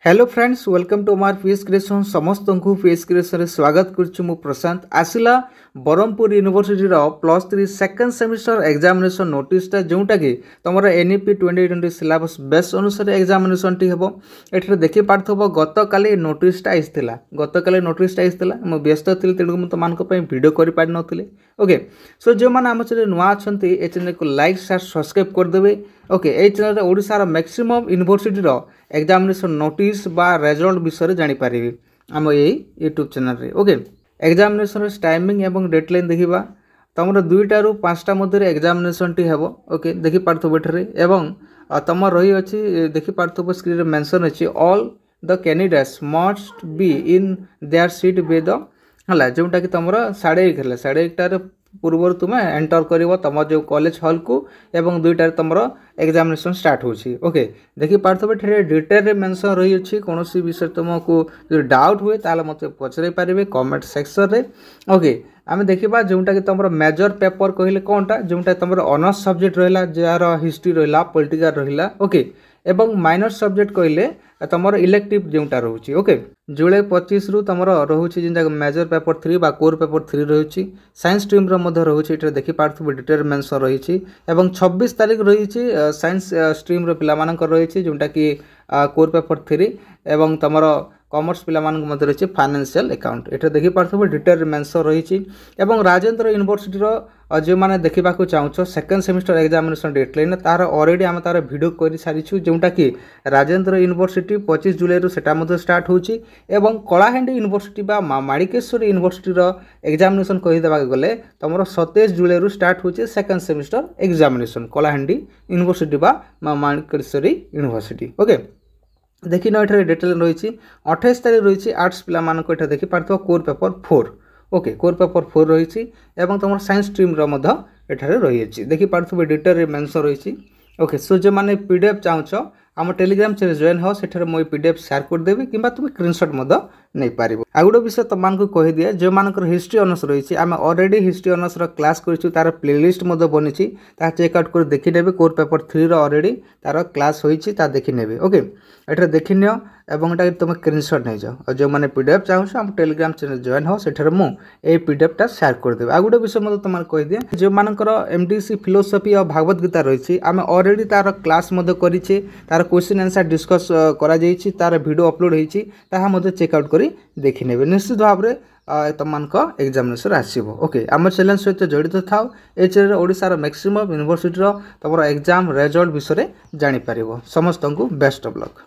Hello friends, welcome to मार PS creation. समस्त को पीएस क्रिएशन स्वागत करुँ। प्रशांत आसला Brahmapur university +3 second semester examination नोटिसटा जोटा कि तुम एनईपी 2020 सिलेबस बेस अनुसार एग्जामिनेशन टी हम ये देखी पार्थव। गत काली नोटिसटा आईला मुझे व्यस्त थी, तेणु मुझे तुमको भिड कर पारि नी। ओके, सो जो मैंने आम चैनल नुआ अच्छा ये चैनल को लाइक शेयर सब्सक्राइब करदे। ओके, ये चैनल ओडिशार मैक्सिमम यूनिवर्सिटी एग्जामिनेशन नोटिस बा रिजल्ट विषय जानीपर आम यही यूट्यूब चैनल रे। ओके, एग्जामिनेशन टाइमिंग एवं डेडलाइन देखा तुम 2टा ରୁ 5टा मध्य एग्जामिनेशन टी हम। ओके, देखी पार्थव एवं तुम रही अच्छी देखी पार्थव स्क्रीन रे मेंशन अच्छी all the candidates must be in their seat बे द है जोटा कि तुम 1:30 है 1:30 पूर्व तुम एंटर कर तुम जो कॉलेज हॉल को एवं 2टार तुम एग्जामिनेशन स्टार्ट होची। ओके, देखी पार्थव डिटेल रे मेंशन रही अच्छी कौन विषय तुमको जो डाउट हुए ताले मत पचर पारे कमेंट सेक्शन रे। ओके, आम देखा जोटा कि तुम मेजर पेपर कहले कौनटा जोटा तुम ऑनर्स सब्जेक्ट रहा जार हिस्ट्री रहा पॉलिटिकल रहा। ओके, एवं माइनर सब्जेक्ट कहले तुम इलेक्टिव जोटा रोचे। ओके, जुलाई 25 रु तुम रोचे जिन मेजर पेपर 3 बा कोर पेपर 3 रही साइंस स्ट्रीम रोचे ये देखी पार्थव डिटेल मेंशन रही। 26 तारीख रही साइंस स्ट्रीम पिला रही जोटा कि कोर पेपर 3 एवं तुम कॉमर्स पिला मध्य रही फाइनेंशियल अकाउंट ये देखी पार्थव डिटेल मेंशन रही। राजेंद्र यूनिवर्सिटी जो मैंने देखा चाहूँ सेकेंड सेमिस्टर एग्जामिनेशन डेडलाइन तार ऑलरेडी आम तार वीडियो कर सारी जोटा कि राजेंद्र यूनिवर्सिटी 25 जुलाई रु स्टार्ट होची एवं कलाहांडी यूनिवर्सिटी बा माणिकेश्वर यूनिवर्सिटी एग्जामिनेशन कहीदेवा गले तुम 27 जुलाई रु स्टार्ट होची second semester examination Kalahandi university बा माणिकेश्वरी यूनिवर्सिटी। ओके, देखी न ये डिटेल रही 28 तारीख रही आर्ट्स पिला ये देखी पार्थव core paper 4। Okay, core paper 4 रही तुम साइंस स्ट्रीम रही देखी पार्थव डिटेल मेंशन रही। ओके, सो जो मैंने पीडीएफ चाहूँ आम टेलीग्राम चैनल जॉइन हो सेठे मुझे पीडीएफ शेयर करदेवी कि तुम स्क्रीनशॉट नहीं पार। आ गोटे विषय तुमको कही दिए जो मान हिस्ट्री ऑनर्स रही आम ऑलरेडी हिस्ट्री ऑनर्स क्लास कर तार प्लेलिस्ट बनी चेकआउट कर देखने कोर पेपर 3 ऑलरेडी तार क्लास होता देखने। ओके, ये देखी नियो एवं तुम स्क्रीनशॉट नहीं जाओ और जो मैंने पीडीएफ चाहूँ आम टेलीग्राम चैनल जॉइन हो सेठे मुझे पीडीएफटा शेयर करदेवी। आ गोटे विषय मतलब तुम कही दिए जो मानकर एमडीसी फिलोसफी और भागवत गीता रही आम ऑलरेडी तार क्लास करें तार क्वेश्चन आंसर डिस्कस करा तार वीडियो अपलोड होता चेकआउट कर देखने निश्चित भाव में तुम एग्जामिनेशन आसो। ओके, आम चैनल सहित जड़ित थाओ ये चैनल ओडिशार मैक्सिमम यूनिवर्सिटी तुम एग्जाम रिजल्ट विषय जापर। समस्त को बेस्ट ऑफ लक।